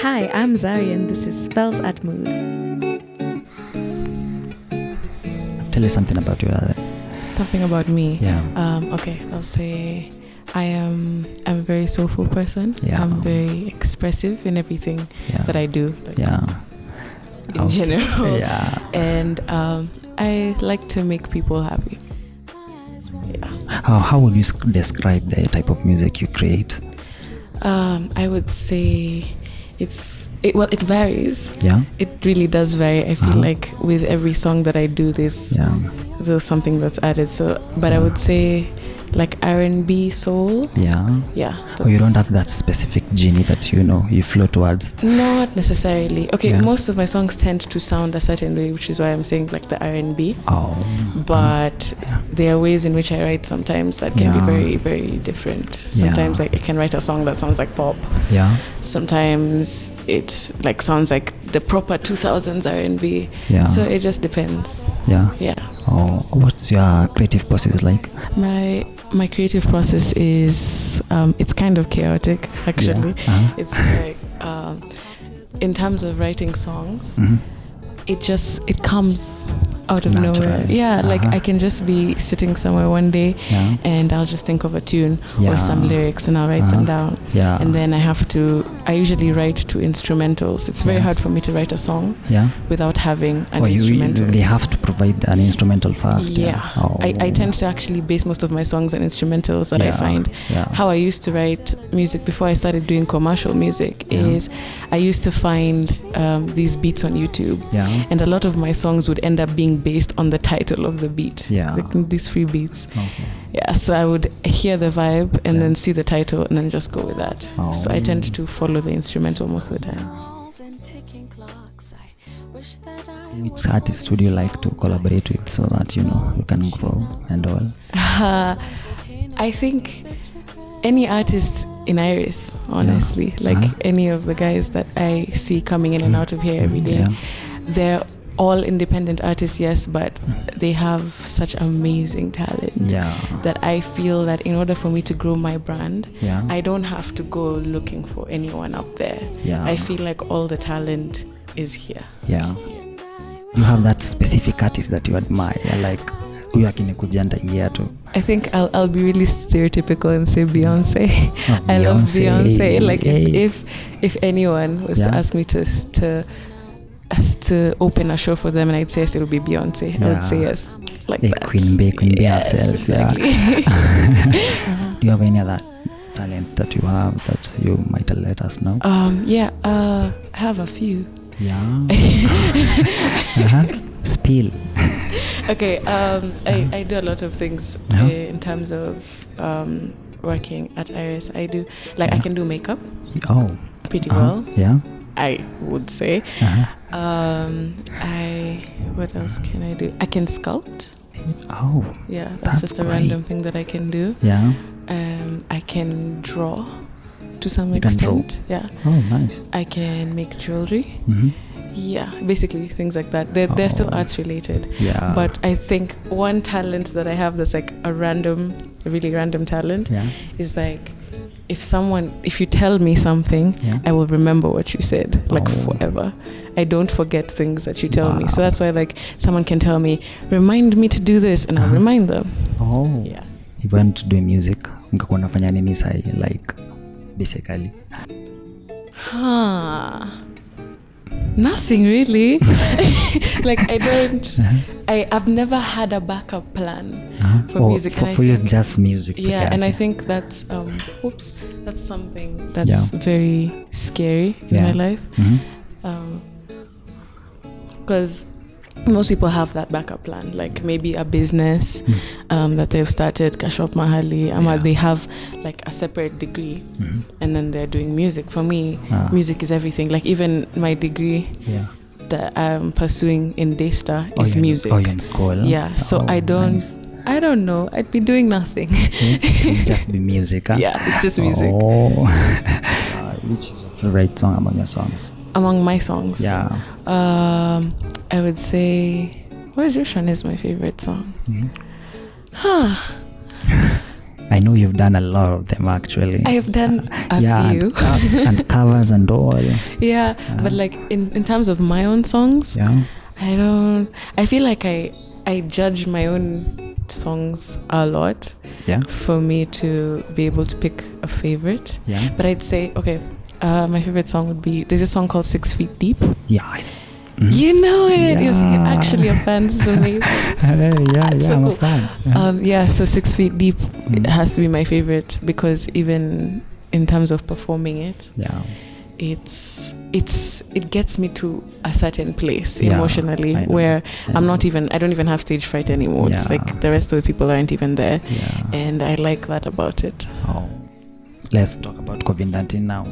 Hi, I'm Zarhie and this is Spells at Mood. Tell us something about you. Something about me? Yeah. Okay, I'll say I'm a very soulful person. Yeah. I'm very expressive in everything that I do. In general. Yeah. And I like to make people happy. Yeah. How would you describe the type of music you create? I would say it varies. Yeah. It really does vary. I feel like with every song that I do, there's something that's added. So, but I would say like R&B, soul. Yeah. Yeah. You don't have that specific genie that you flow towards? Not necessarily. Okay, most of my songs tend to sound a certain way, which is why I'm saying like the R&B. But there are ways in which I write sometimes that can be very, very different. Sometimes I can write a song that sounds like pop. Yeah. Sometimes it like sounds like the proper 2000s R&B. Yeah. So it just depends. Yeah. Yeah. What's your creative process like? My creative process is it's kind of chaotic actually. Yeah. It's like in terms of writing songs, it comes out of nowhere. Yeah, like I can just be sitting somewhere one day and I'll just think of a tune or some lyrics and I'll write them down. Yeah. And then I usually write to instrumentals. It's very hard for me to write a song without having an instrumental. You have to provide an instrumental first. Yeah. I tend to actually base most of my songs on instrumentals that I find. How I used to write music before I started doing commercial music is I used to find these beats on YouTube. Yeah. And a lot of my songs would end up being based on the title of the beat. Yeah. Like these free beats. Okay. Yeah. So I would hear the vibe and then see the title and then just go with that. So I tend to follow the instrumental most of the time. Which artist would you like to collaborate with so that you can grow and all? I think any artist in Iris, honestly, any of the guys that I see coming in and out of here every day, they're all independent artists, yes, but they have such amazing talent that I feel that in order for me to grow my brand, I don't have to go looking for anyone up there. I feel like all the talent is here. Yeah. You have that specific artist that you admire, like huyu akinikuja nitaingia tu. I think I'll be really stereotypical and say Beyonce. I love Beyonce. Like if anyone was to ask me to open a show for them and I'd say yes, it would be Beyonce. I would say yes. Like that. Queen Bee herself. Exactly. Do you have any other talent that you have that you might let us know? I have a few. Yeah. Spill. Okay. I do a lot of things in terms of working at Iris. I do I can do makeup. Pretty well. Yeah. I would say. What else can I do? I can sculpt. Yeah, that's just a random thing that I can do. Yeah. I can draw to some extent. Yeah. Oh, nice. I can make jewelry. Yeah, basically things like that. They're still arts related. Yeah. But I think one talent that I have that's like a really random talent is like if you tell me something, I will remember what you said forever. I don't forget things that you tell me. So that's why someone can tell me, remind me to do this, and I'll remind them. Yeah. If you want to do music, ungekuwa unafanya nini sai basically? Nothing really. I've never had a backup plan for music. For you, it's just music. Yeah, and I think that's that's something that's very scary in my life. Because most people have that backup plan, like maybe a business that they've started, kashop mahali, they have like a separate degree, and then they're doing music. For me, music is everything. Like even my degree that I'm pursuing in Daystar is music. You're in school. Yeah, so I don't know. I'd be doing nothing. It'd just be music. Yeah, it's just music. Which is your favorite song among your songs? Among my songs? Yeah. I would say, which one is my favorite song? I know you've done a lot of them actually. I have done a few. And covers and all. Yeah, but like in terms of my own songs, I feel like I judge my own songs a lot for me to be able to pick a favorite. Yeah. But I'd say, okay, my favorite song would be, there's a song called 6 Feet Deep. Yeah. You know it. You're actually a fan. This is amazing. So I'm cool. a fan. So 6 Feet Deep has to be my favorite because even in terms of performing it, it gets me to a certain place emotionally where I don't even have stage fright anymore. It's like the rest of the people aren't even there, and I like that about it. Let's talk about COVID-19 now.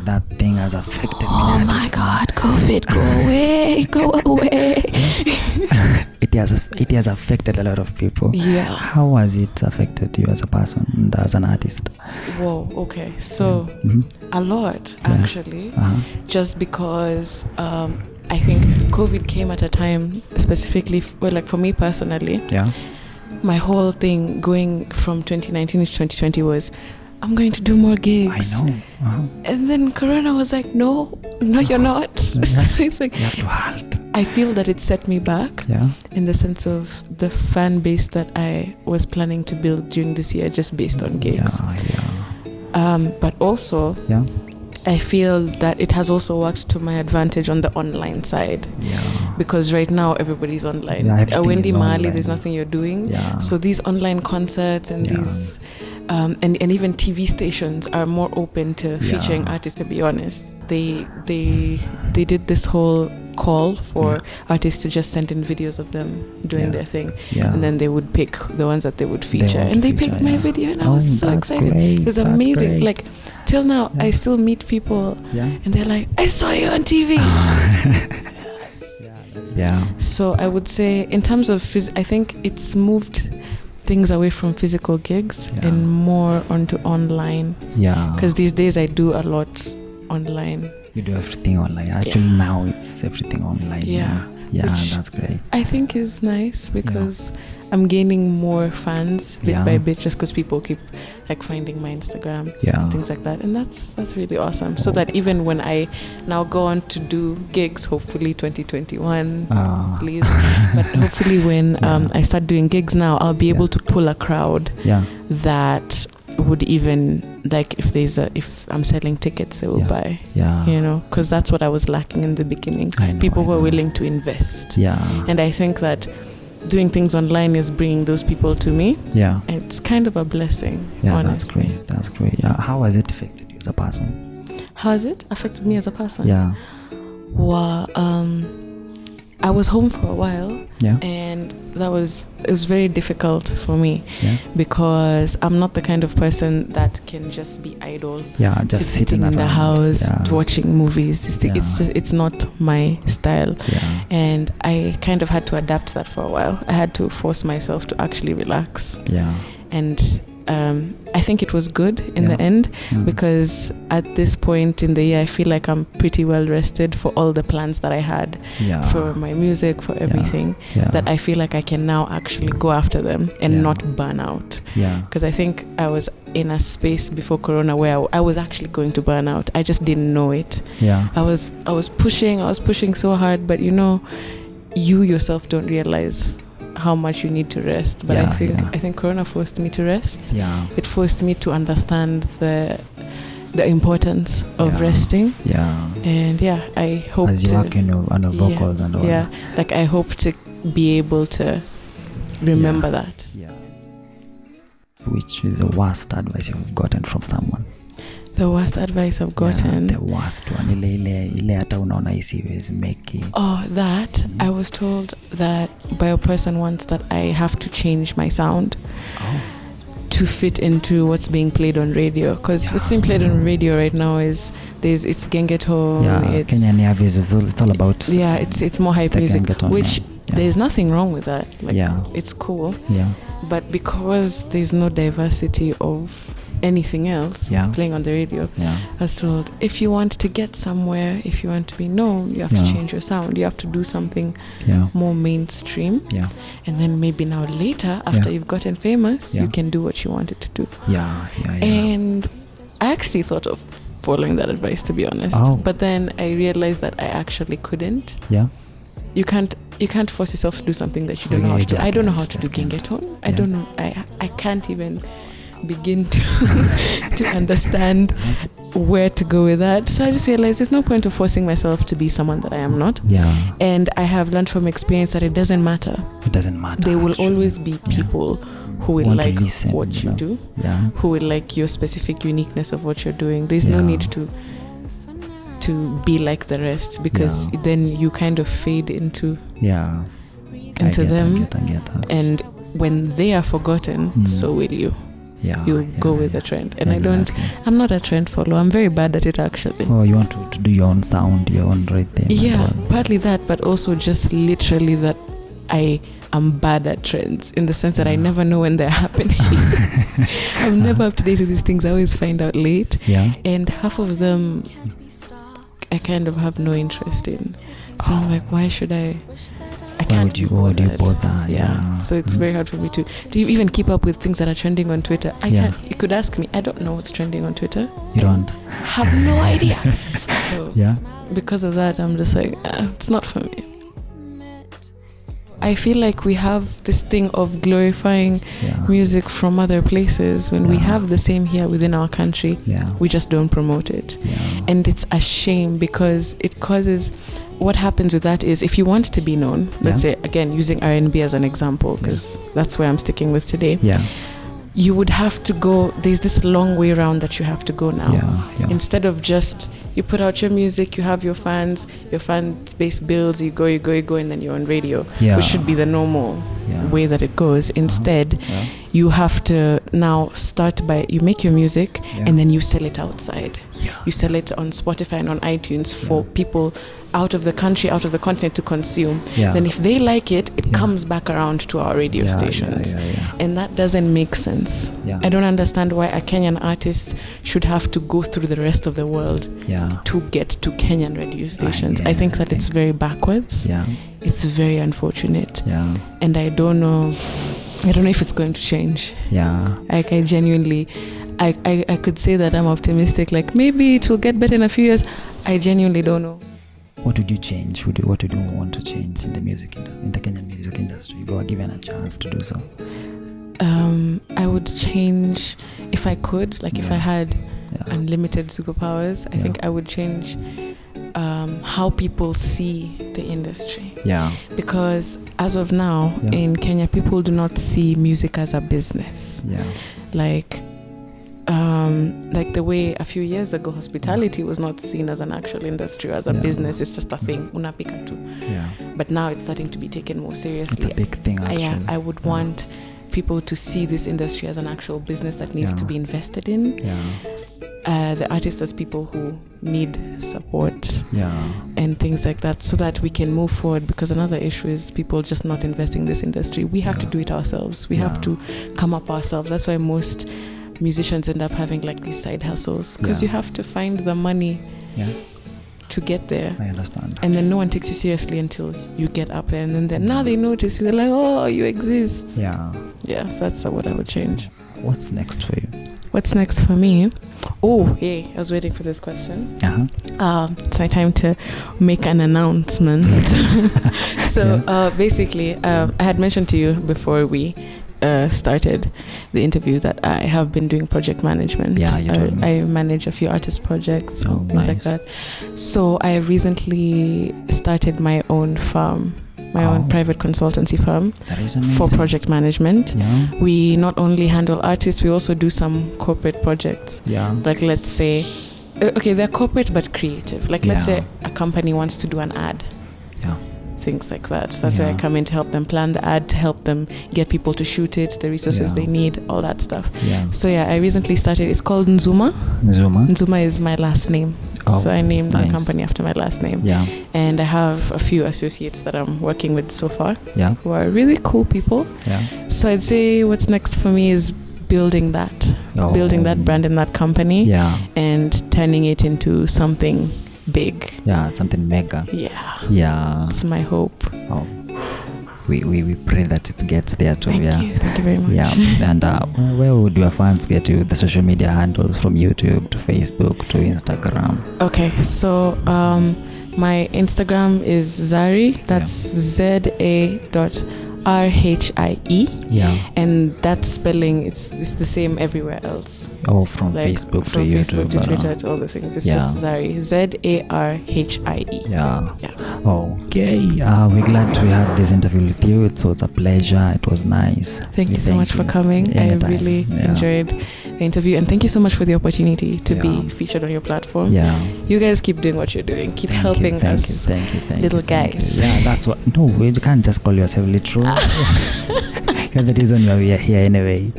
That thing has affected me. Oh my God, COVID, go away, go away. It has affected a lot of people. Yeah. How has it affected you as a person and as an artist? Whoa, okay. So, a lot, actually. Just because I think COVID came at a time, specifically, like for me personally, my whole thing going from 2019 to 2020 was, I'm going to do more gigs. I know. And then Corona was like, no, you're not. So it's like, you have to halt. I feel that it set me back in the sense of the fan base that I was planning to build during this year just based on gigs. But also, I feel that it has also worked to my advantage on the online side. Because right now everybody's online. Wendy Marley, there's nothing you're doing. So these online concerts and these and even TV stations are more open to featuring artists, to be honest. They did this whole call for artists to just send in videos of them doing their thing, and then they would pick the ones that they would feature, and they picked my video, and I was so excited. It was amazing. Like till now I still meet people and they're like, I saw you on TV. So I would say in terms of I think it's moved things away from physical gigs and more onto online. Because these days I do a lot online. You do everything online. Actually now it's everything online. Which that's great. I think is nice because I'm gaining more fans bit by bit just because people keep like finding my Instagram and things like that, and that's really awesome. So that even when I now go on to do gigs, hopefully 2021, please, but hopefully when I start doing gigs now, I'll be able to pull a crowd that would even like if I'm selling tickets, they will buy. You know, because that's what I was lacking in the beginning. People who are willing to invest. And I think that doing things online is bringing those people to me. It's kind of a blessing. Honestly. That's great. How has it affected you as a person? How has it affected me as a person? Well, I was home for a while, and it was very difficult for me because I'm not the kind of person that can just be idle, just sitting in the house watching movies. It's not my style, and I kind of had to adapt that for a while. I had to force myself to actually relax, and I think it was good in the end because at this point in the year I feel like I'm pretty well rested for all the plans that I had for my music, for everything, that I feel like I can now actually go after them and not burn out, because I think I was in a space before Corona where I was actually going to burn out. I just didn't know it. I was pushing so hard, but you know, you yourself don't realize how much you need to rest, but I think Corona forced me to rest. It forced me to understand the importance of resting. And I hope as you work on your vocals and all. Like I hope to be able to remember that. Which is the worst advice you've gotten from someone? The worst advice I've gotten. The worst one. Ile hata unaona isiwezi make it. That I was told that by a person once that I have to change my sound to fit into what's being played on radio, because what's being played on radio right now it's gengeton. It's Kenyan Airways. It's all about it's more hype music, which there's nothing wrong with that. Like it's cool. But because there's no diversity of anything else, playing on the radio. I was told, if you want to get somewhere, if you want to be known, you have to change your sound. You have to do something more mainstream. And then maybe now later, after you've gotten famous, you can do what you wanted to do. And I actually thought of following that advice, to be honest. But then I realized that I actually couldn't. You can't force yourself to do something that you don't know how to do. I don't know how to do gengeton. I don't know. I can't even begin to understand where to go with that. So I just realized there's no point of forcing myself to be someone that I am not. And I have learned from experience that it doesn't matter. There will always be people who will like what you do, who will like your specific uniqueness of what you're doing. There's no need to be like the rest, because then you kind of fade into them. And when they are forgotten, so will you. You'll go with the trend. And I'm not a trend follower. I'm very bad at it, actually. You want to do your own sound, your own right thing. Partly that, but also just literally that I'm bad at trends, in the sense that I never know when they're happening. I'm never up to date with these things. I always find out late. And half of them I kind of have no interest in. So I'm like, why should I can't do bother. So it's very hard for me to even keep up with things that are trending on Twitter. I can't. You could ask me, I don't know what's trending on Twitter. You don't? Have no idea. So because of that, I'm just like, it's not for me. I feel like we have this thing of glorifying music from other places when we have the same here within our country. We just don't promote it. And it's a shame, because it causes, what happens with that is, if you want to be known, let's say, again, using R&B as an example, because that's where I'm sticking with today. You would have to go, there's this long way around that you have to go now. Instead of just, you put out your music, you have your fan base builds, you go, and then you're on radio, which should be the normal way that it goes. Instead, you have to now start by, you make your music and then you sell it outside. You sell it on Spotify and on iTunes for people out of the country, out of the continent to consume. Then if they like it, it comes back around to our radio stations. And that doesn't make sense. I don't understand why a Kenyan artist should have to go through the rest of the world to get to Kenyan radio stations. I think that it's very backwards. It's very unfortunate. And I don't know if it's going to change. Like, I genuinely, I could say that I'm optimistic, like maybe it will get better in a few years. I genuinely don't know. What would you change? What would you want to change in the music industry, in the Kenyan music industry, if you were given a chance to do so? I would change, if I could, like if I had unlimited superpowers, I think I would change how people see the industry. Because as of now, in Kenya, people do not see music as a business. Like the way a few years ago hospitality was not seen as an actual industry or as a business. It's just a thing, unapika tu. But now it's starting to be taken more seriously. It's a big thing, actually. I would want people to see this industry as an actual business that needs to be invested in. The artists as people who need support and things like that, so that we can move forward. Because another issue is people just not investing in this industry. We have to do it ourselves. We have to come up ourselves. That's why most musicians end up having like these side hustles, because you have to find the money to get there. I understand. And then no one takes you seriously until you get up there, and then now they notice you. They're like, oh, you exist. That's what I would change. What's next for you? What's next for me? Oh, hey, I was waiting for this question. It's my time to make an announcement. So basically, I had mentioned to you before we started the interview that I have been doing project management. I manage a few artist projects and things like that. So I recently started my own firm, my own private consultancy firm for project management. We not only handle artists, we also do some corporate projects. Like, let's say, they're corporate but creative. Like, let's say a company wants to do an ad. Things like that. So that's where I come in to help them plan the ad, to help them get people to shoot it, the resources they need, all that stuff. So I recently started, it's called Nzuma. Nzuma is my last name. So I named the company after my last name. And I have a few associates that I'm working with so far who are really cool people. So I'd say what's next for me is building that building that brand and that company, and turning it into something big. Yeah, something mega. Yeah. It's my hope. Oh. We pray that it gets there too. Thank you very much. Yeah. And where would your fans get you? The social media handles, from YouTube to Facebook to Instagram. Okay, so my Instagram is Zarhie. That's ZA.RHIE. Yeah. And that spelling, it's the same everywhere else. Oh, from Facebook to YouTube. From Facebook to Twitter to all the things. It's just Zarhie. ZARHIE. Yeah. Okay. We're glad to have this interview with you. It's a pleasure. It was nice. Thank you so much for coming. Anytime. I really enjoyed the interview, and thank you so much for the opportunity to be featured on your platform. You guys keep doing what you're doing. Keep helping us. Thank you. Little guys. Yeah, that's what. No, you can't just call yourself little. You're the reason why we are here anyway.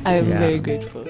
I'm very grateful.